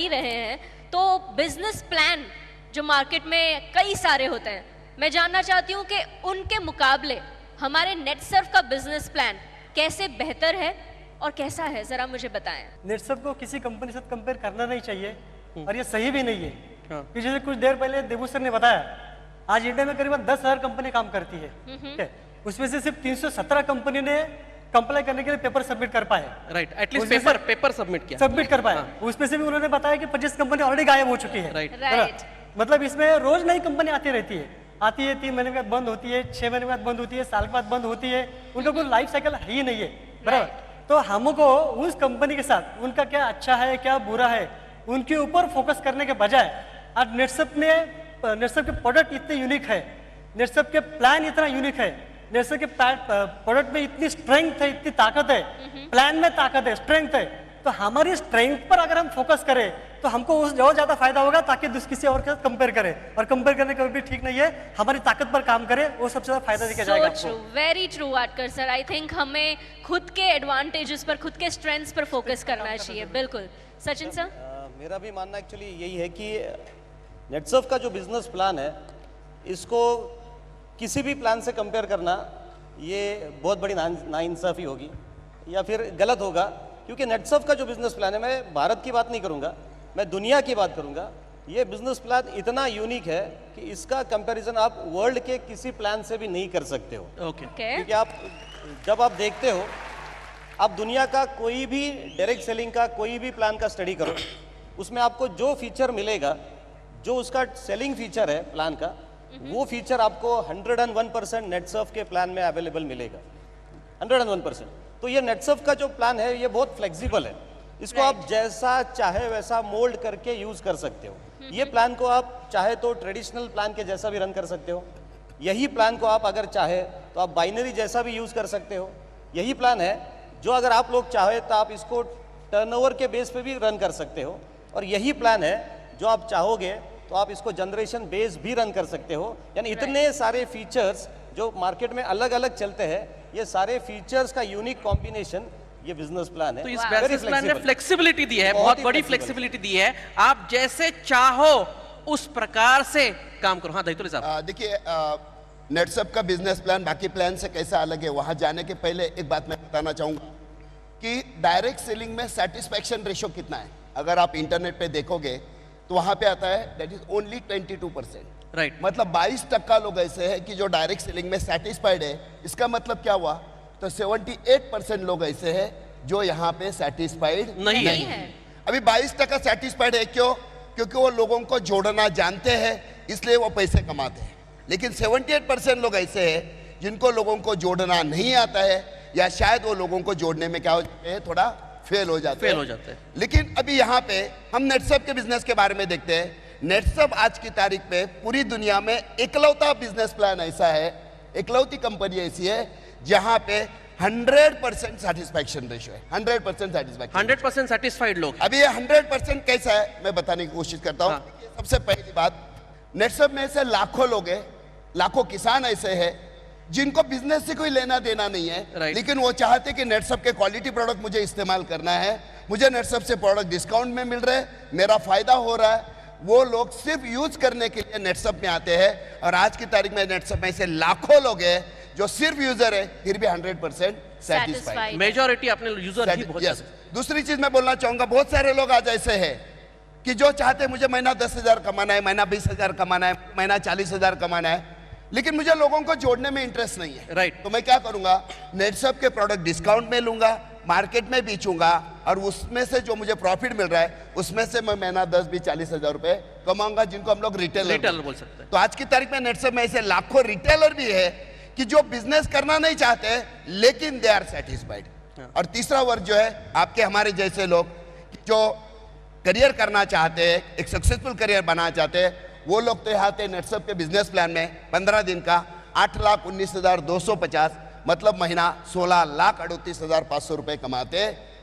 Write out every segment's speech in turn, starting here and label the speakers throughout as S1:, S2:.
S1: ही रहे हैं, तो बिजनेस प्लान जो मार्केट में कई सारे होते हैं, मैं जानना चाहती हूँ कि उनके मुकाबले हमारे नेटसर्फ का बिजनेस प्लान कैसे बेहतर है और कैसा है, जरा मुझे बताएं।
S2: नेटसर्फ को किसी कंपनी से कंपेयर करना नहीं चाहिए और ये सही भी नहीं है। कि जैसे कुछ देर पहले देबू सर ने बताया, आज इंडिया में करीबन 10,000 कंपनी काम करती है, ठीक है? उसमें से सिर्फ 317 कंपनी ने कंप्लाई करने के लिए पेपर सबमिट कर पाए।
S3: राइट, एटलीस्ट पेपर सबमिट कर पाए।
S2: उसमें से भी उन्होंने बताया कि 25 कंपनी ऑलरेडी गायब हो चुकी है।
S1: राइट।
S2: मतलब इसमें रोज नई कंपनी आती रहती है, 3 महीने के बाद बंद होती है, 6 महीने के बाद बंद होती है, साल के बाद बंद होती है, उनका कोई लाइफ साइकिल है ही नहीं है, बराबर? तो हमको उस कंपनी के साथ उनका क्या अच्छा है क्या बुरा है उनके ऊपर फोकस करने के बजाय, आज नेटसर्फ के प्रोडक्ट इतने यूनिक है, नेटसर्फ के प्लान इतना यूनिक है, नेटसर्फ के प्रोडक्ट में इतनी स्ट्रेंथ है, इतनी ताकत है, प्लान में ताकत है, स्ट्रेंथ है, तो हमारी स्ट्रेंथ पर अगर हम फोकस करें तो हमको उस और ज्यादा फायदा होगा, ताकि किसी और के साथ कंपेयर करें। और कंपेयर करने कभी भी ठीक नहीं है, हमारी ताकत पर काम करें, वो सबसे ज्यादा फायदा दिखा जाएगा आपको।
S1: Very true Watkar sir. I think हमें खुद के एडवांटेजेस पर, खुद के स्ट्रेंथ्स पर फोकस करना चाहिए। बिल्कुल सचिन सर।
S4: मेरा भी मानना एक्चुअली यही है कि नेटसर्फ का जो बिजनेस प्लान है, इसको किसी भी प्लान से कंपेयर करना ये बहुत बड़ी नाइंसाफी होगी या फिर गलत होगा, क्योंकि नेटसर्फ का जो बिजनेस प्लान है, मैं भारत की बात नहीं करूंगा, मैं दुनिया की बात करूंगा, ये बिजनेस प्लान इतना यूनिक है कि इसका कंपैरिजन आप वर्ल्ड के किसी प्लान से भी नहीं कर सकते हो। क्योंकि जब आप देखते हो, आप दुनिया का कोई भी डायरेक्ट सेलिंग का कोई भी प्लान का स्टडी करो, उसमें आपको जो फीचर मिलेगा, जो उसका सेलिंग फीचर है प्लान का, वो फीचर आपको 101% नेटसर्फ के प्लान में अवेलेबल मिलेगा, 101%। तो ये नेटसर्फ का जो प्लान है ये बहुत फ्लेक्सिबल है, इसको आप जैसा चाहे वैसा मोल्ड करके यूज कर सकते हो। ये प्लान को आप चाहे तो ट्रेडिशनल प्लान के जैसा भी रन कर सकते हो, यही प्लान को आप अगर चाहे तो आप बाइनरी जैसा भी यूज कर सकते हो। यही प्लान है जो अगर आप लोग चाहे तो आप इसको टर्नओवर के बेस पे भी रन कर सकते हो, और यही प्लान है जो आप चाहोगे तो आप इसको जनरेशन बेस भी रन कर सकते हो। यानी इतने सारे फीचर्स जो मार्केट में अलग अलग चलते हैं, ये सारे फीचर्स का यूनिक कॉम्बिनेशन ये बिजनेस प्लान है।
S3: तो इस बिजनेस प्लान ने फ्लेक्सिबिलिटी दी है, बहुत बड़ी फ्लेक्सिबिलिटी दी है, आप जैसे चाहो उस प्रकार से काम करो। हाँ दैतुल साहब।
S5: देखिए, नेटसर्फ का बिजनेस प्लान बाकी प्लान से कैसा अलग है, वहां जाने के पहले एक बात मैं बताना चाहूंगा कि डायरेक्ट सेलिंग में सेटिस्फैक्शन रेशियो कितना है। अगर आप इंटरनेट पे देखोगे तो वहां पे आता है दैट इज ओनली 22%।
S3: राइट,
S5: मतलब 22% लोग ऐसे हैं कि जो डायरेक्ट सेलिंग में सेटिस्फाइड है। इसका मतलब क्या हुआ, तो 78% लोग ऐसे हैं जो यहाँ पे सेटिस्फाइड
S3: नहीं है।
S5: अभी 22% सेटिस्फाइड है, क्यों? क्योंकि वो लोगों को जोड़ना जानते हैं, इसलिए वो पैसे कमाते हैं। लेकिन 78% लोग ऐसे हैं जिनको लोगों को जोड़ना नहीं आता है, या शायद वो लोगों को जोड़ने में क्या हो जाते हैं, थोड़ा फेल हो जाते हैं। लेकिन अभी यहाँ पे हम नेटसर्फ के बिजनेस के बारे में देखते हैं। नेटसर्फ आज की तारीख पे पूरी दुनिया में इकलौता बिजनेस प्लान ऐसा है, इकलौती कंपनी ऐसी है जहां पे 100% सेटिस्फैक्शन रेशियो है, 100% सेटिस्फैक्शन,
S3: 100% सेटिस्फाइड लोग।
S5: अभी ये 100% कैसा है मैं बताने की कोशिश करता हूँ। सबसे पहली बात, नेटसर्फ में ऐसे लाखों लोग हैं, लाखों किसान ऐसे हैं जिनको बिजनेस से कोई लेना देना नहीं है, लेकिन वो चाहते कि नेटसर्फ के क्वालिटी प्रोडक्ट मुझे इस्तेमाल करना है, मुझे नेटसर्फ से प्रोडक्ट डिस्काउंट में मिल रहे हैं, मेरा फायदा हो रहा है। वो लोग सिर्फ यूज करने के लिए नेटसर्फ में आते हैं, और आज की तारीख में नेटसर्फ में ऐसे लाखों लोग हैं जो सिर्फ यूजर है फिर भी 100% सेटिस्फाइड।
S3: मेजॉरिटी अपने यूजर ही बहुत
S5: yes. दूसरी चीज मैं बोलना चाहूंगा, बहुत सारे लोग आज ऐसे हैं कि जो चाहते मुझे महीना 10,000 कमाना है, महीना 20,000 कमाना है, महीना 40,000 कमाना है, लेकिन मुझे लोगों को जोड़ने में इंटरेस्ट नहीं है।
S3: राइट,
S5: तो मैं क्या करूंगा, नेटसर्फ के प्रोडक्ट डिस्काउंट में लूंगा, मार्केट में बेचूंगा, और उसमें से जो मुझे प्रॉफिट मिल रहा है उसमें से मैं महीना 10-20-40,000 रुपए कमाऊंगा, जिनको हम लोग रिटेलर
S3: बोल सकते हैं।
S5: तो आज की तारीख में नेटसर्फ में ऐसे लाखों रिटेलर भी है कि जो बिजनेस करना नहीं चाहते लेकिन दे आर सेटिस्फाइड। और तीसरा वर्ग जो है आपके हमारे जैसे लोग जो करियर करना चाहते हैं, एक सक्सेसफुल करियर बनाना चाहते हैं, वो लोग तो यहाँ थे नेटसर्फ के बिजनेस प्लान में 15 दिन का 8,19,250, मतलब महीना 16,38,500 रुपए कमाते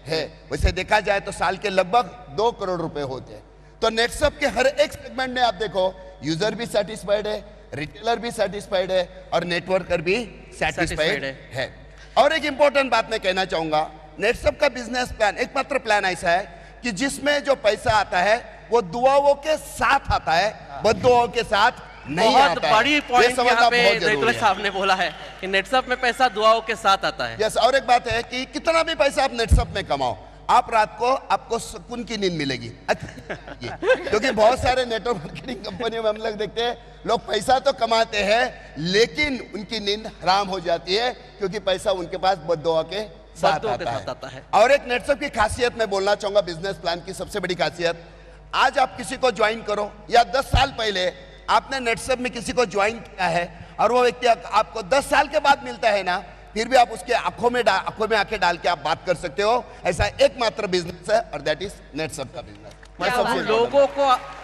S5: हैं। वैसे देखा जाए तो साल के लगभग 2 करोड़ रुपए होते हैं। तो नेटसर्फ के हर एक सेगमेंट में आप देखो, यूजर भी सेटिस्फाइड है, रिटेलर भी सेटिस्फाइड है, और नेटवर्कर भी सेटिस्फाइड है। और एक इंपॉर्टेंट बात मैं कहना चाहूंगा, नेटसर्फ का बिजनेस प्लान एकमात्र प्लान ऐसा है कि जिसमें जो पैसा आता है वो दुआओं के साथ आता है, बद्दुआओं के साथ नहीं
S3: बहुत
S5: आता है।
S3: बड़ी
S5: ये
S3: पॉइंट
S5: समझना
S3: यहाँ पे
S5: बहुत जरूरी
S3: जयतुल्ला
S5: है।
S3: साहब ने बोला है कि नेटसप में पैसा दुआओं के साथ आता है।
S5: यस, और एक बात है कि कितना भी पैसा आप नेटसप में कमाओ, आप रात को आपको सुकून की नींद मिलेगी। क्योंकि बहुत सारे नेटवर्क मार्केटिंग कंपनियों में हम लोग देखते हैं, लोग पैसा तो कमाते हैं लेकिन उनकी नींद हराम हो जाती है, क्योंकि पैसा उनके पास बद्दुआ के साथ
S3: बद्दुआ के साथ
S5: आता
S3: आता है।
S5: और एक नेटसप की खासियत मैं बोलना चाहूंगा, बिजनेस प्लान की सबसे बड़ी खासियत, आज आप किसी को ज्वाइन करो या 10 साल पहले आपने नेटसप में किसी को ज्वाइन किया है और वो व्यक्ति आपको 10 साल के बाद मिलता है ना, फिर भी आप उसके आंखों में आंखें डाल के आप बात कर सकते हो। ऐसा एकमात्र बिजनेस है और दैट इज नेटसप का बिजनेस।
S3: मतलब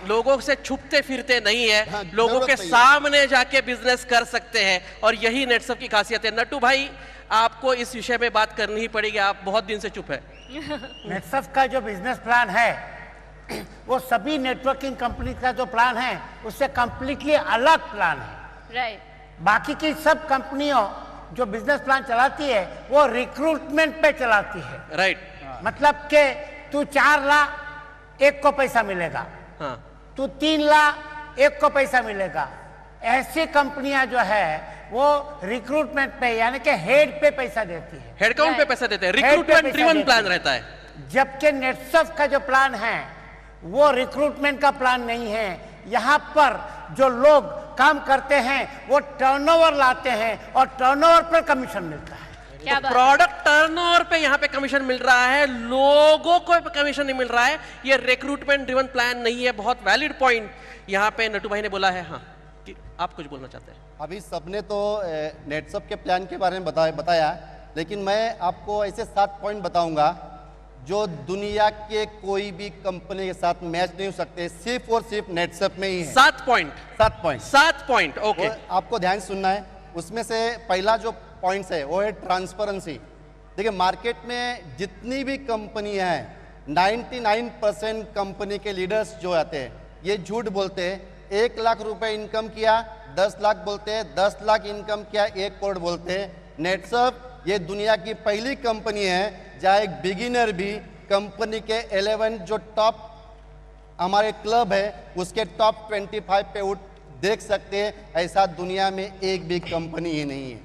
S3: लोगों से छुपते फिरते नहीं है,
S5: हाँ,
S3: लोगों के
S5: जरूरत नहीं है।
S3: सामने जाके बिजनेस कर सकते हैं और यही नेटसप की खासियत है। नट्टू भाई, आपको इस विषय में बात करनी ही पड़ेगी, आप बहुत दिन से चुप है।
S6: नेटसप का जो बिजनेस प्लान है वो सभी नेटवर्किंग कंपनी का जो प्लान है उससे कंप्लीटली अलग प्लान है।
S1: राइट।
S6: बाकी की सब कंपनियों जो बिजनेस प्लान चलाती है वो रिक्रूटमेंट पे चलाती है।
S3: राइट।
S6: मतलब कि तू 4 लाख एक को पैसा मिलेगा,
S3: हाँ,
S6: तू 3 लाख एक को पैसा मिलेगा। ऐसी कंपनियां जो है वो रिक्रूटमेंट पे यानी कि हेड पे पैसा देती है,
S3: हेडकाउंट पे पैसा देते हैं,
S6: हेड पे
S3: रिक्रूटमेंट
S6: पैसा
S3: ड्रिवन
S6: देते
S3: प्लान
S6: हैं।
S3: रहता है।
S6: जबकि नेटसप का जो प्लान है वो रिक्रूटमेंट का प्लान नहीं है। यहाँ पर जो लोग काम करते हैं वो टर्नओवर लाते हैं और टर्नओवर पर कमीशन मिलता है।
S1: क्या बात है?
S3: प्रोडक्ट टर्नओवर पे यहाँ पे कमीशन मिल रहा है, लोगों को कमीशन नहीं मिल रहा है। ये रिक्रूटमेंट ड्रिवन प्लान नहीं है। बहुत वैलिड पॉइंट यहाँ पे नट्टू भाई ने बोला है। हाँ, कि आप कुछ बोलना चाहते हैं?
S7: अभी सबने तो नेटसप के प्लान के बारे में बताया, लेकिन मैं आपको ऐसे 7 पॉइंट बताऊंगा जो दुनिया के कोई भी कंपनी के साथ मैच नहीं हो सकते, सिर्फ और सिर्फ नेटसप में ही है।
S3: 7 पॉइंट।
S7: 7 point
S3: okay.
S7: आपको ध्यान सुनना है। उसमें से पहला जो पॉइंट्स है वो है ट्रांसपेरेंसी। देखिए, मार्केट में जितनी भी कंपनियां हैं 99% कंपनी के लीडर्स जो आते हैं ये झूठ बोलते हैं। 1 लाख रुपए इनकम किया 10 लाख बोलते हैं, 10 लाख इनकम किया 1 करोड़ बोलते हैं। नेटसप ये दुनिया की पहली कंपनी है जहाँ एक बिगिनर भी कंपनी के 11 जो टॉप हमारे क्लब है उसके टॉप 25 पे उठ देख सकते हैं। ऐसा दुनिया में एक भी कंपनी ही नहीं है।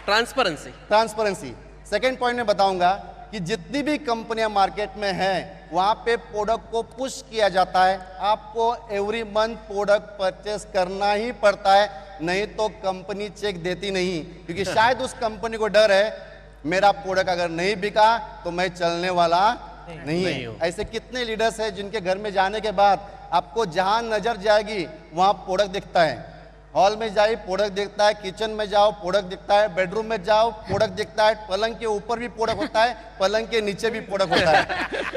S7: ट्रांसपेरेंसी। सेकेंड पॉइंट में बताऊंगा कि जितनी भी कंपनियां मार्केट में हैं वहां पे प्रोडक्ट को पुश किया जाता है। आपको एवरी मंथ प्रोडक्ट परचेस करना ही पड़ता है, नहीं तो कंपनी चेक देती नहीं, क्योंकि शायद उस कंपनी को डर है मेरा प्रोडक्ट अगर नहीं बिका तो मैं चलने वाला नहीं है। ऐसे कितने लीडर्स हैं जिनके घर में जाने के बाद आपको जहां नजर जाएगी वहां प्रोडक्ट दिखता है। हॉल में जाइए प्रोडक्ट दिखता है, किचन में जाओ प्रोडक्ट दिखता है, बेडरूम में जाओ प्रोडक्ट दिखता है, पलंग के ऊपर भी प्रोडक्ट होता है, पलंग के नीचे भी प्रोडक्ट होता है।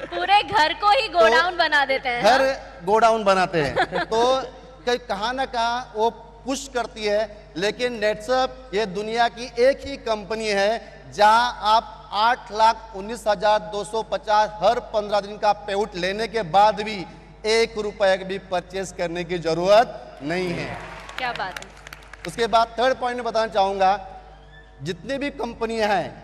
S1: पूरे घर को ही गोडाउन बना देते हैं।
S7: घर गोडाउन बनाते हैं। तो कहीं ना कहीं वो पुश करती है। लेकिन नेटसप ये दुनिया की एक ही कंपनी है जहां आप 8,19,250 हर 15 दिन का पेआउट लेने के बाद भी 1 रुपए भी परचेस करने की जरूरत नहीं है।
S1: क्या बात है।
S7: उसके बाद थर्ड पॉइंट में बताना चाहूंगा, जितनी भी कंपनियां हैं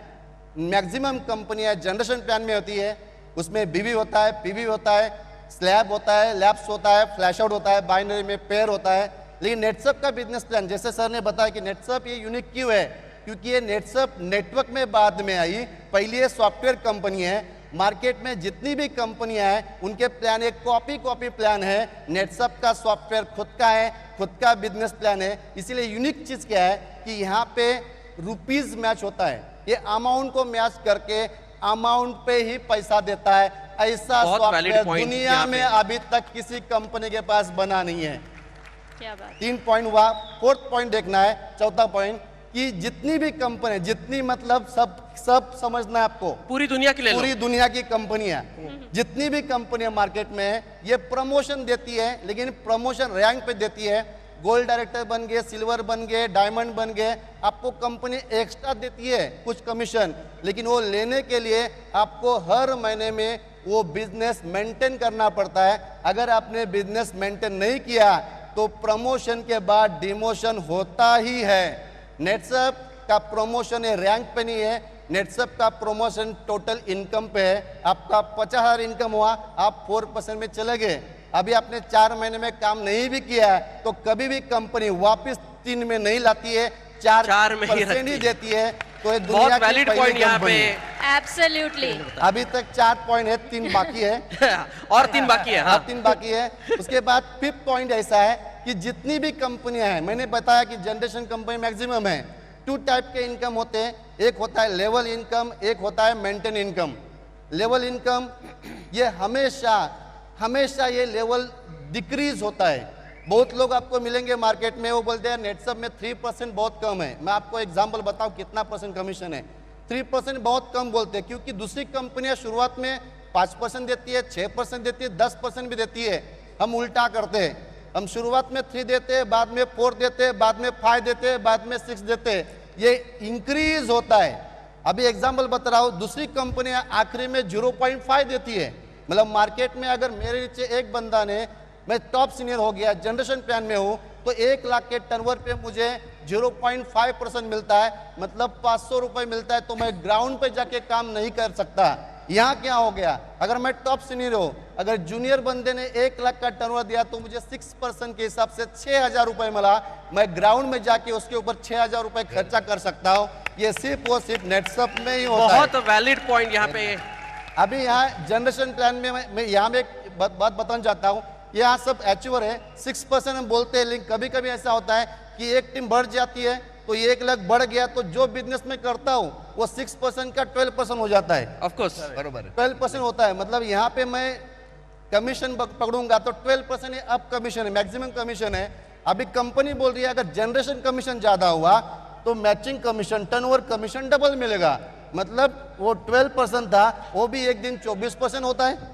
S7: मैक्सिमम कंपनियां जनरेशन प्लान में होती है, उसमें बीवी होता है, पीवी होता है, स्लैब होता है, लैप्स होता है, फ्लैश आउट होता है, बाइनरी में पेयर होता है। लेकिन नेटसप का बिजनेस प्लान, जैसे सर ने बताया कि नेटसप ये यूनिक क्यों है, क्योंकि ये नेटसप नेटवर्क में बाद में आई, पहले ये सॉफ्टवेयर कंपनी है। मार्केट में जितनी भी कंपनियां हैं उनके प्लान एक कॉपी प्लान है। नेटसप का सॉफ्टवेयर खुद का है, खुद का बिजनेस प्लान है। इसीलिए यूनिक चीज क्या है कि यहाँ पे रुपीज मैच होता है, ये अमाउंट को मैच करके अमाउंट पे ही पैसा देता है। ऐसा सॉफ्टवेयर दुनिया में अभी तक किसी कंपनी के पास बना नहीं है।
S1: क्या बात।
S7: 3 पॉइंट हुआ। फोर्थ पॉइंट देखना है, चौथा पॉइंट कि जितनी भी कंपनी, जितनी मतलब सब समझना है आपको,
S3: पूरी दुनिया के लिए,
S7: पूरी दुनिया की कंपनियां, जितनी भी कंपनियां मार्केट में है ये प्रमोशन देती है, लेकिन प्रमोशन रैंक पे देती है। गोल्ड डायरेक्टर बन गए, सिल्वर बन गए, डायमंड बन गए, आपको कंपनी एक्स्ट्रा देती है कुछ कमीशन, लेकिन वो लेने के लिए आपको हर महीने में वो बिजनेस मेंटेन करना पड़ता है। अगर आपने बिजनेस मेंटेन नहीं किया तो प्रमोशन के बाद डिमोशन होता ही है। नेटसप का प्रमोशन है रैंक पे नहीं है, नेटसप का प्रमोशन टोटल इनकम पे है, आपका 50,000 इनकम हुआ, आप 4% में चले गए, अभी आपने 4 महीने में काम नहीं भी किया है तो कभी भी कंपनी वापस 3 में नहीं लाती है, 4% ही देती है। तो ये दुनिया
S3: बहुत
S7: की
S3: वैलिड
S7: पहली
S3: पॉइंट यहाँ
S7: कंपनी
S3: पे।
S7: है।
S1: एब्सोल्युटली।
S7: अभी तक 4 पॉइंट है, 3 बाकी है
S3: और 3 बाकी है। हाँ।
S7: 3 बाकी है। उसके बाद 5th पॉइंट ऐसा है कि जितनी भी कंपनियां हैं, मैंने बताया कि जनरेशन कंपनी मैक्सिमम है, 2 टाइप के इनकम होते हैं, एक होता है लेवल इनकम, एक होता है मेंटेन इनकम। लेवल इनकम ये हमेशा ये लेवल डिक्रीज होता है। बहुत लोग आपको मिलेंगे मार्केट में, वो बोलते हैं नेटसप में 3% बहुत कम है। मैं आपको एग्जांपल बताऊं कितना % कमीशन है। 3% बहुत कम बोलते हैं क्योंकि दूसरी कंपनियां शुरुआत में 5% देती है, 6% देती है, 10% भी देती है। हम उल्टा करते हैं, हम शुरुआत में 3 देते हैं, बाद में 4 देते हैं, बाद में 5 देते हैं, बाद में 6 देते हैं, ये इंक्रीज होता है। अभी एग्जाम्पल बता रहा हूँ, दूसरी कंपनियां आखिरी में 0.5 देती है। मतलब मार्केट में अगर मेरे नीचे एक बंदा ने, मैं टॉप सीनियर हो गया, जनरेशन प्लान में हूँ, तो 1 लाख के टर्नओवर पे मुझे 0.5% मिलता है, मतलब 500 रुपए मिलता है। तो मैं ग्राउंड पे जाके काम नहीं कर सकता। यहाँ क्या हो गया, अगर मैं टॉप सीनियर हूँ, अगर जूनियर बंदे ने 1 लाख का टर्नओवर दिया तो मुझे 6% के हिसाब से 6,000 रुपए मिला। मैं ग्राउंड में जाके उसके ऊपर 6,000 रुपए खर्चा कर सकता हूँ। ये सिर्फ और सिर्फ नेटसप में ही होता है।
S3: बहुत वैलिड पॉइंट यहाँ पे।
S7: अभी यहाँ जनरेशन प्लान में मैं यहाँ में एक बात बताना चाहता हूँ, यहाँ सब अचीवर है, 6% हम बोलते हैं, लेकिन कभी कभी ऐसा होता है कि एक टीम बढ़ जाती है तो 1 लाख बढ़ गया, तो जो बिजनेस में करता हूँ वो 6% का 12% हो जाता है।
S3: ऑफ कोर्स
S7: बरोबर 12% होता है। मतलब यहाँ पे मैं कमीशन पकड़ूंगा तो 12% अब कमीशन है, मैक्सिमम कमीशन है। अभी कंपनी बोल रही है अगर जनरेशन कमीशन ज्यादा हुआ तो matching commission, turnover commission double मिलेगा। मतलब वो 12% था, वो भी एक दिन 24% होता है।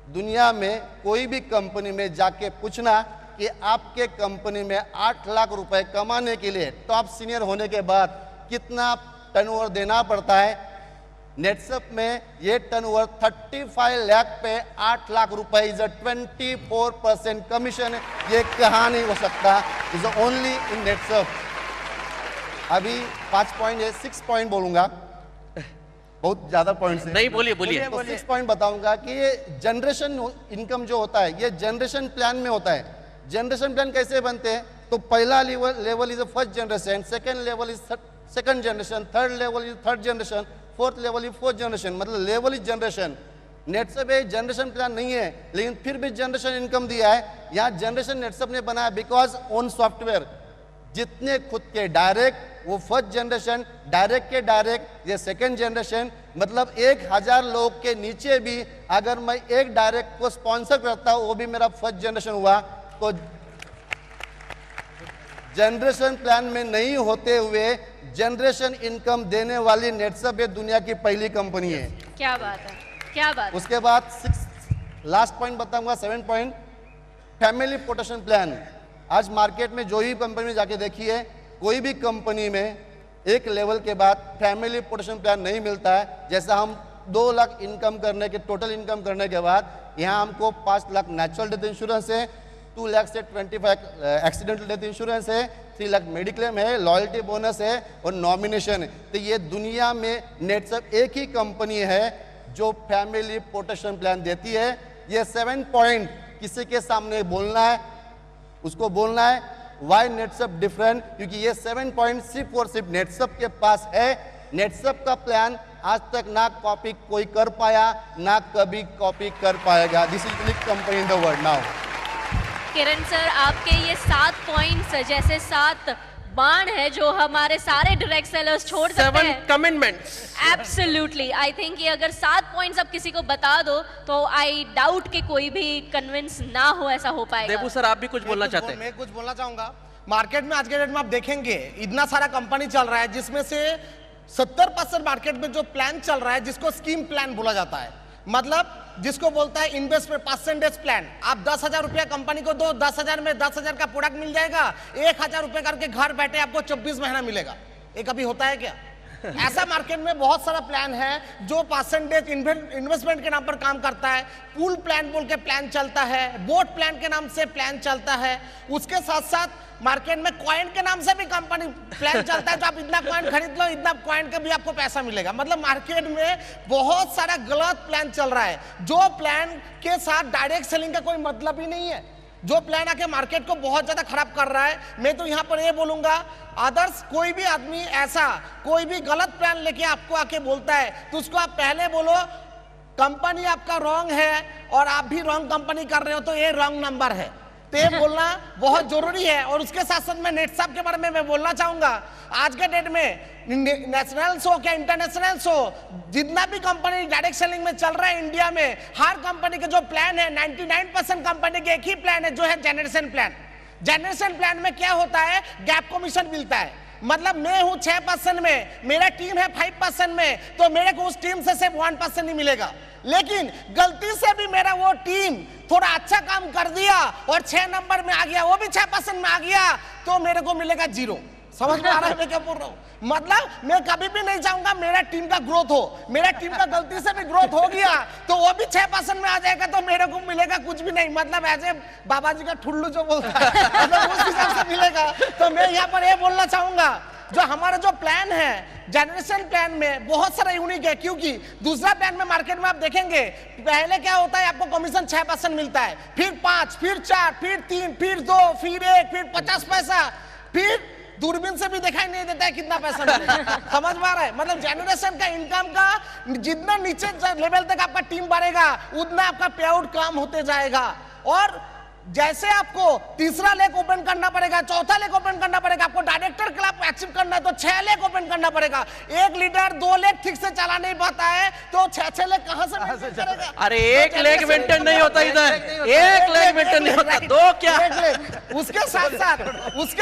S7: दुनिया में कोई भी कंपनी में जाके पूछना कि आपके कंपनी में 8 लाख रुपए कमाने के लिए टॉप सीनियर होने के बाद कितना टर्नओवर देना पड़ता है। नेटसप में ये टर्नओवर 35 लाख पे 8 लाख रुपए इज अ 24% कमीशन। ये कहाँ नहीं हो सकता, इज ओनली इन नेटसप। अभी 5 पॉइंट है, 6 पॉइंट बोलूंगा, बहुत ज्यादा पॉइंट्स
S3: नहीं, बोलिए बोलिए।
S7: तो 6 पॉइंट बताऊंगा कि ये जनरेशन इनकम जो होता है ये जनरेशन प्लान में होता है। जनरेशन प्लान कैसे बनते हैं, तो पहला level is first generation, second level is second generation, third level is third generation, fourth level is fourth generation. मतलब लेवल इज जनरेशन। नेटसप एक जनरेशन प्लान नहीं है, लेकिन फिर भी जनरेशन इनकम दिया है। यहाँ जनरेशन नेटसप ने बनाया बिकॉज ओन सॉफ्टवेयर, जितने खुद के डायरेक्ट वो फर्स्ट जनरेशन, डायरेक्ट के डायरेक्ट ये सेकंड जनरेशन। मतलब 1000 लोग के नीचे भी अगर मैं एक डायरेक्ट को स्पॉन्सर करता हूं वो भी मेरा फर्स्ट जनरेशन हुआ। तो जनरेशन प्लान में नहीं होते हुए जनरेशन इनकम देने वाली नेटसप ये दुनिया की पहली कंपनी है।
S1: क्या बात है, क्या बात है।
S7: उसके बाद 6 लास्ट पॉइंट बताऊंगा, 7 पॉइंट, फैमिली प्रोटेक्शन प्लान। आज मार्केट में जो ही कंपनी में जाके देखिए, कोई भी कंपनी में एक लेवल के बाद फैमिली प्रोटेक्शन प्लान नहीं मिलता है। जैसा हम 2 लाख इनकम करने के, टोटल इनकम करने के बाद यहाँ हमको 5 लाख नेचुरल डेथ इंश्योरेंस है, 2 लाख से 25 एक्सीडेंटल डेथ इंश्योरेंस है, 3 लाख मेडिक्लेम है, लॉयल्टी बोनस है और नॉमिनेशन है। तो ये दुनिया में नेटसप एक ही कंपनी है जो फैमिली प्रोटेक्शन प्लान देती है। ये 7 पॉइंट किसी के सामने बोलना है, उसको बोलना है वाई नेटसप डिफरेंट, क्योंकि ये 7 पॉइंट सिर्फ और सिर्फ नेटसप के पास है। नेटसप का प्लान आज तक ना कॉपी कोई कर पाया, ना कभी कॉपी कर पाएगा। This is unique company in the world now.
S1: Kiran sir, आपके ये 7 पॉइंट्स जैसे 7 बाण है जो हमारे सारे डायरेक्ट सेलर्स छोड़ सकते
S3: 7
S1: हैं।
S3: कमिटमेंट्स।
S1: एब्सोल्युटली, आई थिंक ये अगर 7 पॉइंट्स आप किसी को बता दो तो आई डाउट कि कोई भी कन्विंस ना हो ऐसा हो पाएगा।
S3: देबू सर, आप भी कुछ बोलना चाहते हैं?
S8: मैं कुछ बोलना चाहूंगा। मार्केट में आज के डेट में आप देखेंगे इतना सारा कंपनी चल रहा है जिसमें से 70% मार्केट में जो प्लान चल रहा है जिसको स्कीम प्लान बोला जाता है, मतलब जिसको बोलता है इन्वेस्टमेंट परसेंटेज प्लान। आप 10,000 रुपया कंपनी को दो, 10,000 में 10,000 का प्रोडक्ट मिल जाएगा, 1,000 रुपए करके घर बैठे आपको 24 महीना मिलेगा। ये कभी होता है क्या? ऐसा मार्केट में बहुत सारा प्लान है जो परसेंटेज इन्वेस्टमेंट के नाम पर काम करता है। पूल प्लान बोल के प्लान चलता है, बोट प्लान के नाम से प्लान चलता है, उसके साथ साथ मार्केट में कॉइन के नाम से भी कंपनी प्लान चलता है। तो आप इतना कॉइन खरीद लो, इतना कॉइन का भी आपको पैसा मिलेगा। मतलब मार्केट में बहुत सारा गलत प्लान चल रहा है, जो प्लान के साथ डायरेक्ट सेलिंग का कोई मतलब ही नहीं है, जो प्लान आके मार्केट को बहुत ज्यादा खराब कर रहा है। मैं तो यहां पर ये बोलूंगा, अदर्स कोई भी आदमी ऐसा कोई भी गलत प्लान लेके आपको आके बोलता है तो उसको आप पहले बोलो कंपनी आपका रॉन्ग है और आप भी रॉन्ग कंपनी कर रहे हो, तो ये रॉन्ग नंबर है। तो ये बोलना बहुत जरूरी है। और उसके साथ साथ मैं नेटसप के बारे में मैं बोलना चाहूंगा, आज के डेट में नेशनल शो क्या इंटरनेशनल शो जितना भी कंपनी डायरेक्ट सेलिंग में चल रहा है इंडिया में, हर कंपनी के जो प्लान है 99% कंपनी के एक ही प्लान है जो है जनरेशन प्लान। जनरेशन प्लान में क्या होता है, गैप कमीशन मिलता है। मतलब मैं हूं 6% में, मेरा टीम है 5% में, तो मेरे को उस टीम से सिर्फ 1% ही मिलेगा। लेकिन गलती से भी मेरा वो टीम थोड़ा अच्छा काम कर दिया और 6 नंबर में आ गया, वो भी 6% में आ गया, तो मेरे को मिलेगा 0। समझ में आ रहा है मैं क्या बोल रहा हूँ? मतलब मैं कभी भी नहीं चाहूंगा मेरा टीम का ग्रोथ हो। मेरा टीम का गलती से भी ग्रोथ हो गया तो वो भी 6% में आ जाएगा, तो मेरे को मिलेगा कुछ भी नहीं। मतलब ऐसे बाबा जी का ठुल्लू जो बोलता है मतलब उस हिसाब से मिलेगा। तो मैं यहाँ पर ये बोलना चाहूंगा, जो हमारा जो प्लान है जनरेशन प्लान में बहुत सारा यूनिक है, क्योंकि दूसरा प्लान में मार्केट में आप देखेंगे पहले क्या होता है, आपको कमीशन 6% मिलता है, फिर 5, फिर 4, फिर 3, फिर 2, फिर 1, फिर 50 पैसा, फिर दूरबीन से भी दिखाई नहीं देता है कितना पैसा मिलेगा। समझ में आ रहा है? मतलब जनरेशन का इनकम का जितना नीचे लेवल तक आपका टीम बढ़ेगा उतना आपका पे आउट कम होते जाएगा। और जैसे आपको तीसरा लेग ओपन करना पड़ेगा, चौथा लेग ओपन करना पड़ेगा, आपको डायरेक्टर क्लब अचीव करना है तो 6 लेग ओपन करना पड़ेगा। एक लीडर 2 लेग ठीक से चला नहीं पाता है तो 6 लेग कहां से मेंटेन करेगा?
S3: अरे एक लेग मेंटेन नहीं होता इधर, एक लेग मेंटेन नहीं होता, 2 क्या?
S8: उसके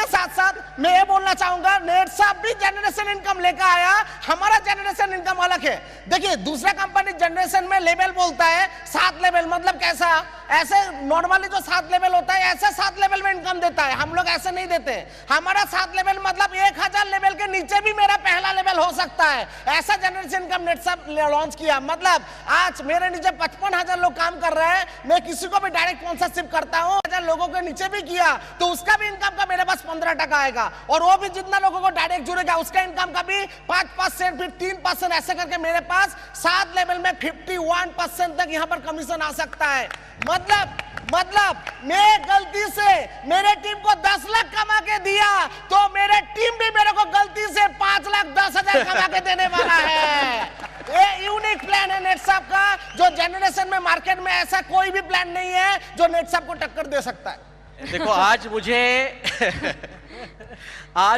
S8: साथ साथ मैं ये बोलना चाहूंगा, नेटसप भी जनरेशन इनकम लेकर आया, हमारा जनरेशन इनकम अलग है। देखिए दूसरा कंपनी जनरेशन में लेवल बोलता है 7 लेवल, मतलब कैसा, ऐसे नॉर्मली जो 7 लेवल होता है ऐसे 7 लेवल में इनकम देता है, हम लोग ऐसे नहीं देते। हमारा 7 लेवल मतलब 1000 लेवल के नीचे भी मेरा पहला लेवल हो सकता है, ऐसा जनरेशन इनकम नेटसप लॉन्च किया। मतलब आज मेरे नीचे 55,000 लोग काम कर रहे हैं, मैं किसी को भी डायरेक्ट स्पॉन्सरशिप करता हूं, 1000 लोगों के नीचे भी किया तो उसका भी इनकम का मेरे पास 15% आएगा, और वो भी जितना लोगों को डायरेक्ट जुड़ेगा उसका इनकम का भी 5%, फिर 3%, ऐसे करके मेरे पास 7 लेवल में 51% तक यहां पर कमीशन आ सकता है। मतलब मैं गलती से मेरे टीम को 10 लाख कमा के दिया तो मेरे टीम भी मेरे को गलती से 5,10,000 कमा के देने वाला है। ये यूनिक प्लान है नेटसप का, जो जनरेशन में मार्केट में ऐसा कोई भी प्लान नहीं है जो नेटसप को टक्कर दे सकता है।
S3: देखो आज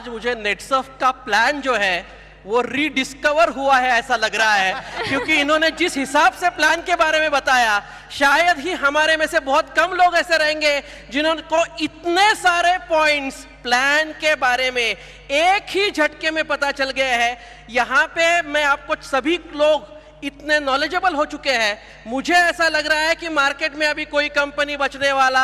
S3: मुझे नेटसप का प्लान जो है वो रीडिस्कवर हुआ है ऐसा लग रहा है, क्योंकि इन्होंने जिस हिसाब से प्लान के बारे में बताया, शायद ही हमारे में से बहुत कम लोग ऐसे रहेंगे जिनको इतने सारे पॉइंट्स प्लान के बारे में एक ही झटके में पता चल गया है। यहाँ पे मैं आपको सभी लोग इतने नॉलेजेबल हो चुके हैं, मुझे ऐसा लग रहा है कि मार्केट में अभी कोई कंपनी बचने वाला